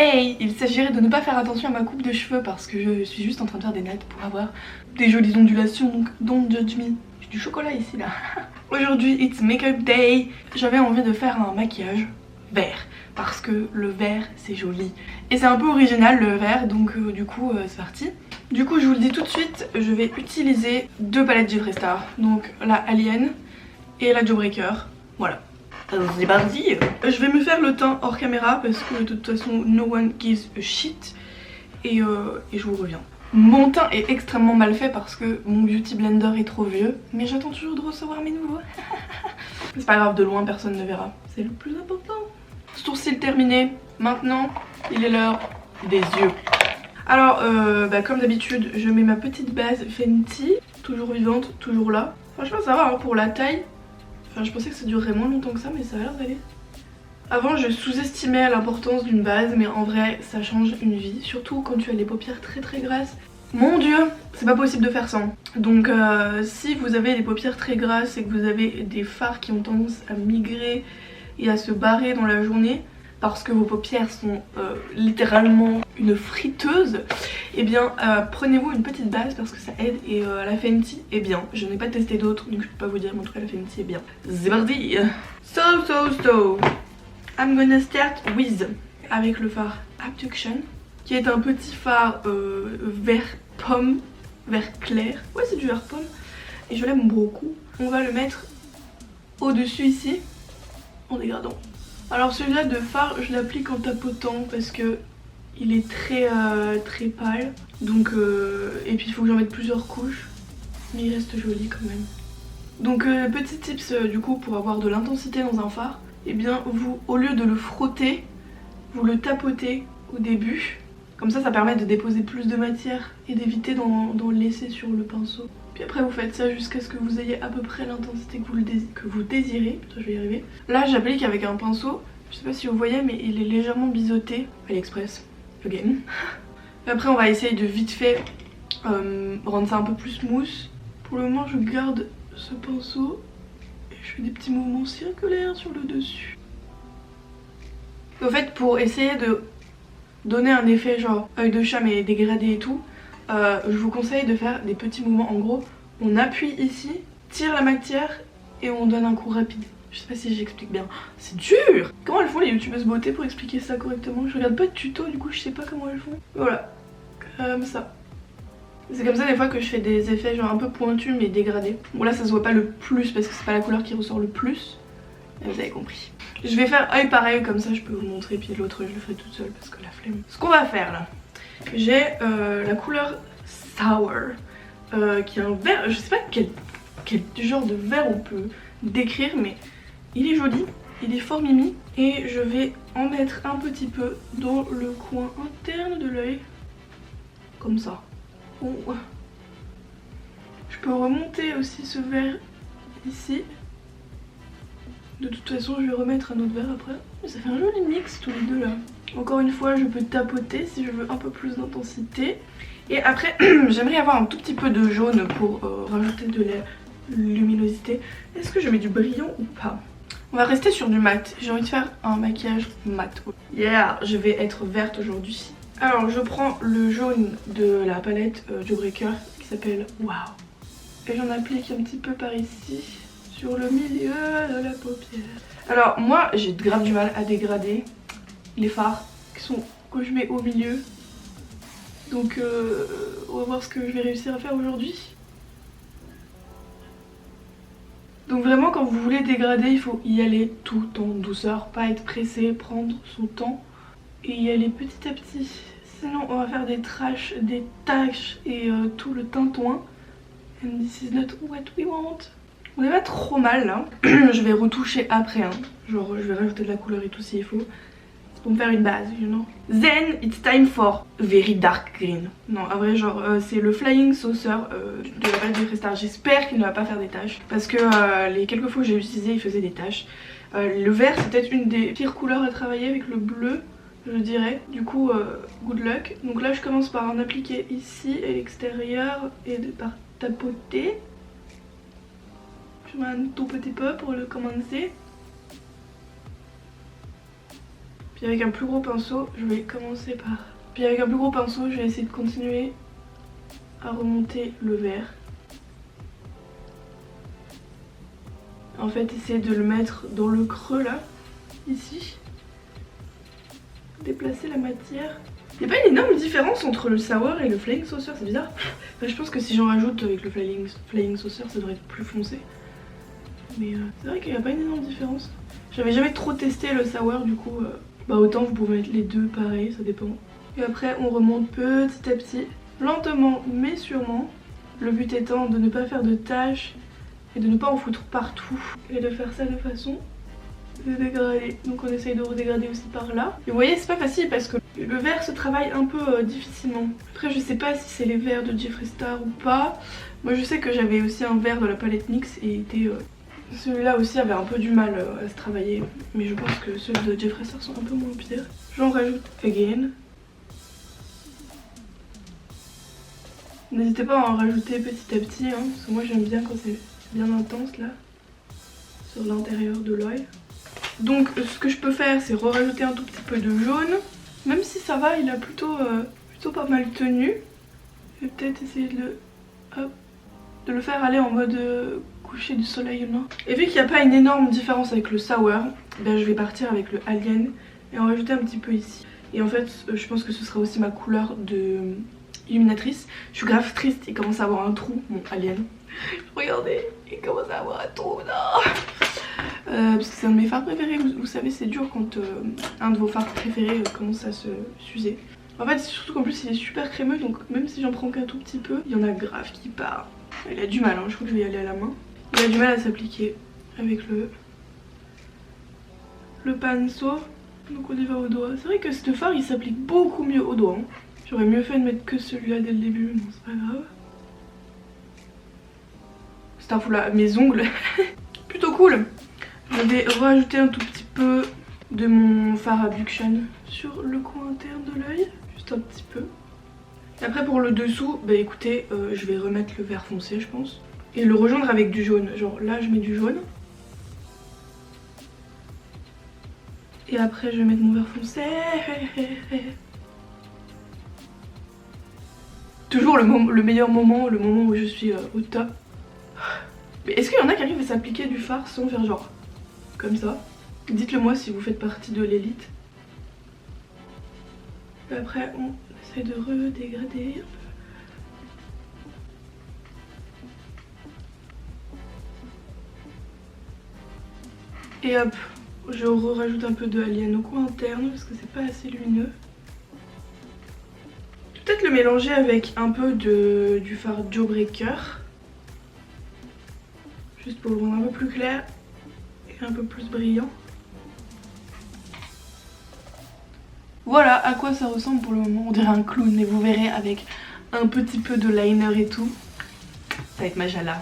Hey, il s'agirait de ne pas faire attention à ma coupe de cheveux parce que je suis juste en train de faire des nattes pour avoir des jolies ondulations, donc don't judge me. J'ai du chocolat ici là. Aujourd'hui, it's makeup day. J'avais envie de faire un maquillage vert parce que le vert c'est joli. Et c'est un peu original le vert, donc du coup c'est parti. Du coup je vous le dis tout de suite, je vais utiliser deux palettes Jeffree Star. Donc la Alien et la Jawbreaker. Voilà. C'est parti. Je vais me faire le teint hors caméra parce que de toute façon no one gives a shit. Et je vous reviens. Mon teint est extrêmement mal fait parce que mon beauty blender est trop vieux. Mais j'attends toujours de recevoir mes nouveaux. C'est pas grave, de loin personne ne verra. C'est le plus important. Sourcils terminé. Maintenant il est l'heure des yeux. Alors comme d'habitude je mets ma petite base Fenty. Toujours vivante, toujours là. Franchement ça va hein, pour la taille. Enfin, je pensais que ça durerait moins longtemps que ça, mais ça a l'air d'aller. Avant, je sous-estimais l'importance d'une base, mais en vrai, ça change une vie. Surtout quand tu as les paupières très très grasses. Mon dieu, c'est pas possible de faire sans. Donc si vous avez les paupières très grasses et que vous avez des fards qui ont tendance à migrer et à se barrer dans la journée, parce que vos paupières sont littéralement une friteuse, et bien prenez-vous une petite base parce que ça aide. Et la Fenty est bien. Je n'ai pas testé d'autres donc je peux pas vous dire, mais en tout cas la Fenty est bien. C'est parti. So I'm gonna start with avec le fard Abduction qui est un petit fard vert pomme, vert clair. Ouais c'est du vert pomme et je l'aime beaucoup. On va le mettre au dessus ici en dégradant. Alors celui-là de fard je l'applique en tapotant parce que il est très pâle. Donc et puis il faut que j'en mette plusieurs couches. Mais il reste joli quand même. Donc petit tips du coup pour avoir de l'intensité dans un fard. Et bien vous, au lieu de le frotter, vous le tapotez au début. Comme ça permet de déposer plus de matière et d'éviter d'en laisser sur le pinceau. Puis après vous faites ça jusqu'à ce que vous ayez à peu près l'intensité que vous désirez. Putain, je vais y arriver. Là j'applique avec un pinceau, je sais pas si vous voyez mais il est légèrement biseauté. AliExpress, again. Et après on va essayer de vite fait rendre ça un peu plus smooth. Pour le moment je garde ce pinceau et je fais des petits mouvements circulaires sur le dessus. En fait pour essayer de donner un effet genre œil de chat mais dégradé et tout, je vous conseille de faire des petits mouvements. En gros on appuie ici, tire la matière et on donne un coup rapide. Je sais pas si j'explique bien. C'est dur. Comment elles font les youtubeuses beauté pour expliquer ça correctement? Je regarde pas de tuto du coup je sais pas comment elles font. Voilà, comme ça. C'est comme ça des fois que je fais des effets genre un peu pointus mais dégradés. Bon là ça se voit pas le plus parce que c'est pas la couleur qui ressort le plus. Mais vous avez compris. Je vais faire œil par œil comme ça je peux vous montrer, puis l'autre je le ferai toute seule parce que la flemme. Ce qu'on va faire là, j'ai la couleur Sour qui est un vert, je sais pas quel genre de vert on peut décrire mais il est joli, il est fort mimi. Et je vais en mettre un petit peu dans le coin interne de l'œil, comme ça. Oh. Je peux remonter aussi ce vert ici. De toute façon je vais remettre un autre vert après. Mais ça fait un joli mix tous les deux là. Encore une fois je peux tapoter si je veux un peu plus d'intensité. Et après j'aimerais avoir un tout petit peu de jaune pour rajouter de la luminosité. Est-ce que je mets du brillant ou pas? On va rester sur du mat. J'ai envie de faire un maquillage mat. Yeah, je vais être verte aujourd'hui. Alors je prends le jaune de la palette Jawbreaker qui s'appelle Wow. Et j'en applique un petit peu par ici, sur le milieu de la paupière. Alors moi j'ai grave du mal à dégrader les fards que je mets au milieu. Donc on va voir ce que je vais réussir à faire aujourd'hui. Donc vraiment quand vous voulez dégrader il faut y aller tout en douceur, pas être pressé, prendre son temps et y aller petit à petit. Sinon on va faire des taches et tout le tintouin. And this is not what we want. On est pas trop mal là. Je vais retoucher après hein. Genre je vais rajouter de la couleur et tout s'il faut. Pour me faire une base, you know. Then it's time for very dark green. Non, en vrai, genre, c'est le Flying Saucer de la palette de Jeffree Star. J'espère qu'il ne va pas faire des taches. Parce que les quelques fois que j'ai utilisé, il faisait des taches. Le vert, c'est peut-être une des pires couleurs à travailler avec le bleu, je dirais. Du coup, good luck. Donc là, je commence par en appliquer ici, à l'extérieur, et par tapoter. Je mets un tout petit peu pour le commencer. Puis avec un plus gros pinceau, je vais commencer par... Puis avec un plus gros pinceau, je vais essayer de continuer à remonter le vert. En fait, essayer de le mettre dans le creux là, ici. Déplacer la matière. Il n'y a pas une énorme différence entre le sour et le flying saucer, c'est bizarre. Enfin, je pense que si j'en rajoute avec le flying saucer, ça devrait être plus foncé. Mais c'est vrai qu'il n'y a pas une énorme différence. J'avais jamais trop testé le sour, du coup, bah autant vous pouvez mettre les deux pareil, ça dépend. Et après, on remonte petit à petit, lentement mais sûrement. Le but étant de ne pas faire de taches et de ne pas en foutre partout. Et de faire ça de façon de dégrader. Donc on essaye de redégrader aussi par là. Et vous voyez, c'est pas facile parce que le vert se travaille un peu difficilement. Après, je sais pas si c'est les verts de Jeffree Star ou pas. Moi, je sais que j'avais aussi un vert de la palette NYX et était... celui-là aussi avait un peu du mal à se travailler. Mais je pense que ceux de Jeffree Star sont un peu moins pires. J'en rajoute again. N'hésitez pas à en rajouter petit à petit, hein, parce que moi j'aime bien quand c'est bien intense là, sur l'intérieur de l'œil. Donc ce que je peux faire, c'est rajouter un tout petit peu de jaune. Même si ça va, il a plutôt pas mal tenu. Je vais peut-être essayer de le faire aller en mode coucher du soleil, non. Et vu qu'il n'y a pas une énorme différence avec le sour, ben, je vais partir avec le Alien et en rajouter un petit peu ici. Et en fait, je pense que ce sera aussi ma couleur de... illuminatrice. Je suis grave triste, il commence à avoir un trou, mon Alien. Regardez, il commence à avoir un trou, non. Parce que c'est un de mes fards préférés, vous savez c'est dur quand un de vos fards préférés commence à se s'user. En fait c'est surtout qu'en plus il est super crémeux, donc même si j'en prends qu'un tout petit peu, il y en a grave qui part. Il a du mal, hein, je crois que je vais y aller à la main. Il a du mal à s'appliquer avec le pinceau. Donc on y va au doigt. C'est vrai que ce fard il s'applique beaucoup mieux au doigt, hein. J'aurais mieux fait de mettre que celui-là dès le début, mais bon c'est pas grave. C'est un fou là, mes ongles. Plutôt cool. Je vais rajouter un tout petit peu de mon fard abduction sur le coin interne de l'œil. Juste un petit peu. Et après pour le dessous, bah écoutez, je vais remettre le vert foncé je pense. Et le rejoindre avec du jaune. Genre là je mets du jaune. Et après je vais mettre mon vert foncé. Toujours le meilleur moment, le moment où je suis au top. Mais est-ce qu'il y en a qui arrivent à s'appliquer du fard sans faire genre comme ça? Dites-le moi si vous faites partie de l'élite. Et après on essaie de redégrader un peu. Et hop, je rajoute un peu de Alien au coin interne parce que c'est pas assez lumineux. Peut-être le mélanger avec un peu du fard Jawbreaker. Juste pour le rendre un peu plus clair et un peu plus brillant. Voilà à quoi ça ressemble pour le moment. On dirait un clown et vous verrez avec un petit peu de liner et tout. Ça va être Majala.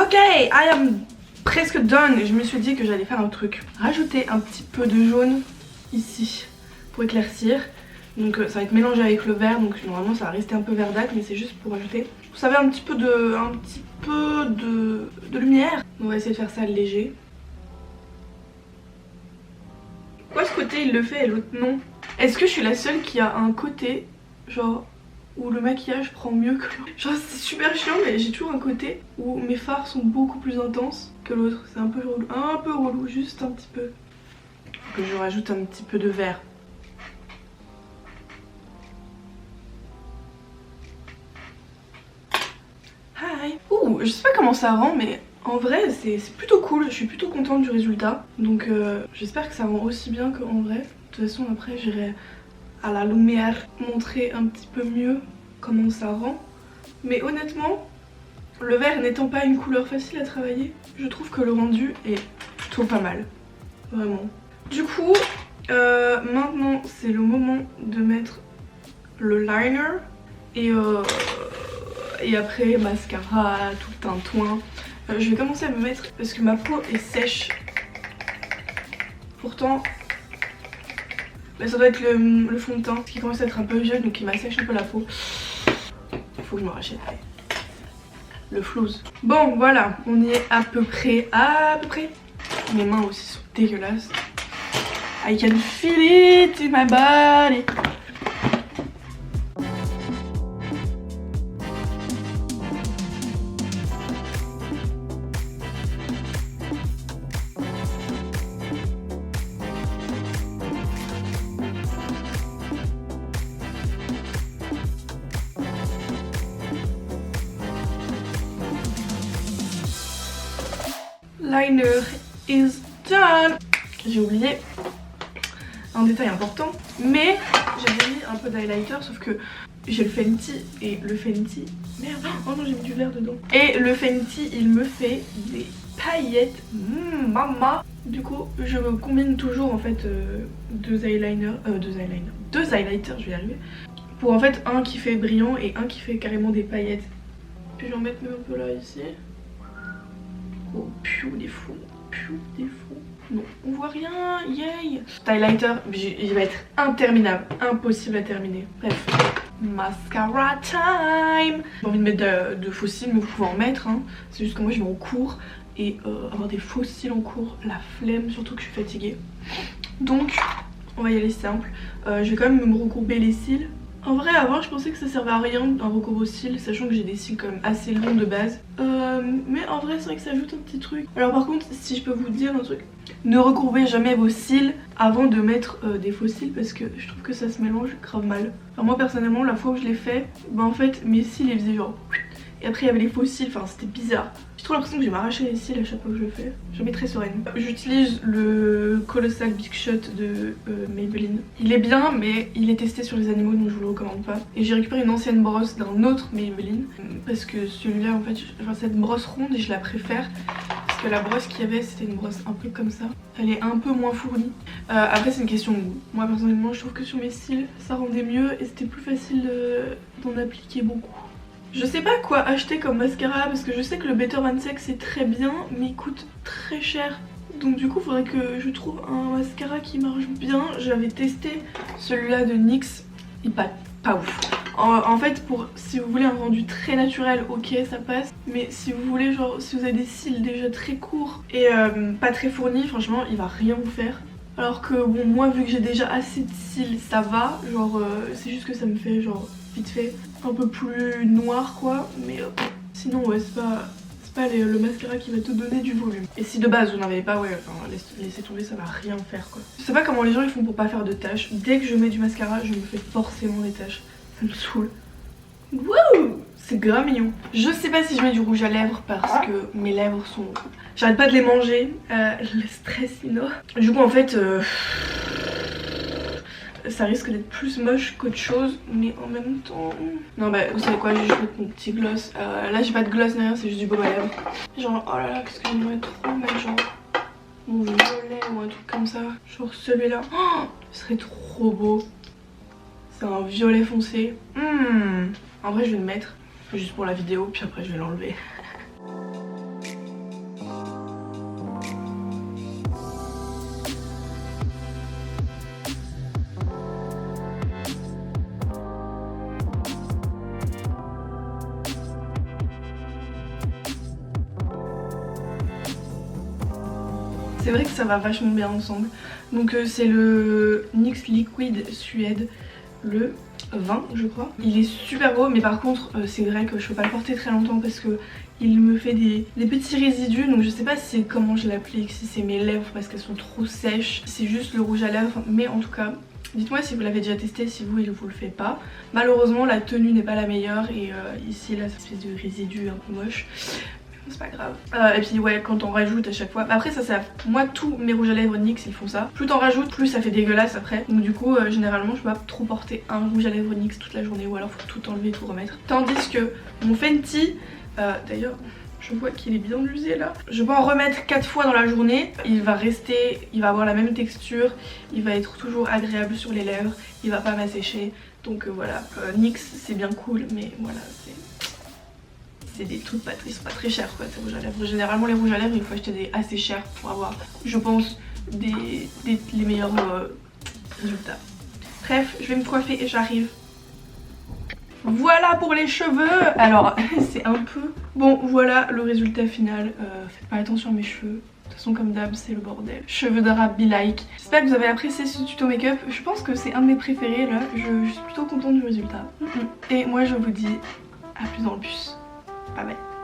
Ok, I am presque done. Je me suis dit que j'allais faire un truc. Rajouter un petit peu de jaune ici pour éclaircir. Donc ça va être mélangé avec le vert, donc normalement ça va rester un peu verdâtre, mais c'est juste pour ajouter, vous savez, un petit peu de lumière. On va essayer de faire ça léger. Pourquoi ce côté il le fait et l'autre non? Est-ce que je suis la seule qui a un côté genre où le maquillage prend mieux que l'autre? Genre c'est super chiant, mais j'ai toujours un côté où mes fards sont beaucoup plus intenses que l'autre. C'est un peu relou, juste un petit peu. Que je rajoute un petit peu de vert. Ouh, je sais pas comment ça rend, mais en vrai c'est plutôt cool, je suis plutôt contente du résultat. Donc j'espère que ça rend aussi bien qu'en vrai. De toute façon après j'irai à la lumière montrer un petit peu mieux comment ça rend. Mais honnêtement, le vert n'étant pas une couleur facile à travailler, je trouve que le rendu est plutôt pas mal. Vraiment. Du coup, maintenant c'est le moment de mettre le liner et après mascara, tout le tintouin. Je vais commencer à me mettre parce que ma peau est sèche. Pourtant, bah, ça doit être le fond de teint qui commence à être un peu vieux, donc il m'assèche un peu la peau. Il faut que je me rachète. Le flouze. Bon voilà, on y est à peu près. Mes mains aussi sont dégueulasses. I can feel it in my body. Liner is done. J'ai oublié un détail important, mais j'avais mis un peu d'highlighter, sauf que j'ai le Fenty et le Fenty, merde, oh non j'ai mis du vert dedans, et le Fenty il me fait des paillettes, maman. Du coup je combine toujours en fait deux highlighters, je vais y arriver, pour en fait un qui fait brillant et un qui fait carrément des paillettes. Puis je vais en mettre même un peu là ici. Oh, piou des fous, piou des fous. Non, on voit rien, yay. Cet highlighter, il va être interminable, impossible à terminer. Bref, mascara time. J'ai envie de mettre de faux cils, mais vous pouvez en mettre, hein. C'est juste que moi je vais en cours et avoir des faux cils en cours, la flemme, surtout que je suis fatiguée. Donc, on va y aller simple. Je vais quand même me recourber les cils. En vrai avant je pensais que ça servait à rien un recours aux cils, sachant que j'ai des cils quand même assez longs de base. Mais en vrai c'est vrai que ça ajoute un petit truc. Alors par contre si je peux vous dire un truc, ne recourbez jamais vos cils avant de mettre des faux cils parce que je trouve que ça se mélange grave mal. Enfin moi personnellement la fois où je l'ai fait, bah en fait mes cils ils faisaient genre... Et après il y avait les faux cils, enfin c'était bizarre. J'ai trop l'impression que je vais m'arracher les cils à chaque fois que je le fais. Jamais très sereine. J'utilise le Colossal Big Shot de Maybelline. Il est bien mais il est testé sur les animaux donc je vous le recommande pas. Et j'ai récupéré une ancienne brosse d'un autre Maybelline. Parce que celui-là en fait, enfin cette brosse ronde et je la préfère. Parce que la brosse qu'il y avait c'était une brosse un peu comme ça. Elle est un peu moins fournie. Après c'est une question de goût. Moi personnellement je trouve que sur mes cils ça rendait mieux et c'était plus facile d'en appliquer beaucoup. Je sais pas quoi acheter comme mascara parce que je sais que le Better One Sex c'est très bien mais il coûte très cher. Donc du coup faudrait que je trouve un mascara qui marche bien. J'avais testé celui-là de NYX, il pas ouf. En fait si vous voulez un rendu très naturel ok ça passe. Mais si vous voulez genre si vous avez des cils déjà très courts et pas très fournis franchement il va rien vous faire. Alors que bon moi vu que j'ai déjà assez de cils ça va. Genre c'est juste que ça me fait genre vite fait un peu plus noir quoi, mais sinon ouais c'est pas le mascara qui va te donner du volume. Et si de base vous n'en avez pas, ouais enfin laissez tomber, ça va rien faire quoi. Je sais pas comment les gens ils font pour pas faire de taches. Dès que je mets du mascara je me fais forcément des taches, ça me saoule. Wouh, c'est grave mignon. Je sais pas si je mets du rouge à lèvres parce que mes lèvres sont... J'arrête pas de les manger, le stress sinon. Du coup en fait... ça risque d'être plus moche qu'autre chose, mais en même temps... Non bah vous savez quoi, je vais juste mettre mon petit gloss. Là j'ai pas de gloss derrière, c'est juste du baume à lèvres. Genre oh là là, qu'est-ce que j'aimerais trop mettre genre mon violet ou un truc comme ça. Genre celui-là, oh, ce serait trop beau. C'est un violet foncé. En vrai je vais le mettre, juste pour la vidéo, puis après je vais l'enlever. C'est vrai que ça va vachement bien ensemble. Donc c'est le NYX Liquid Suède, le 20 je crois. Il est super beau mais par contre c'est vrai que je peux pas le porter très longtemps parce que il me fait des petits résidus. Donc je sais pas si c'est comment je l'applique, si c'est mes lèvres parce qu'elles sont trop sèches, c'est juste le rouge à lèvres. Mais en tout cas dites-moi si vous l'avez déjà testé, si vous il vous le fait pas. Malheureusement la tenue n'est pas la meilleure et ici là cette espèce de résidu un peu moche. C'est pas grave. Et puis ouais quand on rajoute à chaque fois, après ça moi tous mes rouges à lèvres NYX ils font ça. Plus t'en rajoutes plus ça fait dégueulasse après. Donc du coup généralement je peux pas trop porter un rouge à lèvres NYX toute la journée ou alors faut tout enlever et tout remettre. Tandis que mon Fenty, d'ailleurs je vois qu'il est bien usé là. Je peux en remettre 4 fois dans la journée. Il va rester, il va avoir la même texture, il va être toujours agréable sur les lèvres, il va pas m'assécher. Donc voilà, NYX c'est bien cool mais voilà c'est des trucs ils sont pas très chers quoi ces rouges à lèvres. Généralement les rouges à lèvres il faut acheter des assez chers pour avoir je pense les meilleurs résultats. Bref je vais me coiffer et j'arrive. Voilà pour les cheveux. Alors c'est un peu... Bon voilà le résultat final. Faites pas attention à mes cheveux. De toute façon comme d'hab c'est le bordel. Cheveux d'arabe be like. J'espère que vous avez apprécié ce tuto make-up. Je pense que c'est un de mes préférés là. Je suis plutôt contente du résultat. Et moi je vous dis à plus dans le bus. Bye bye.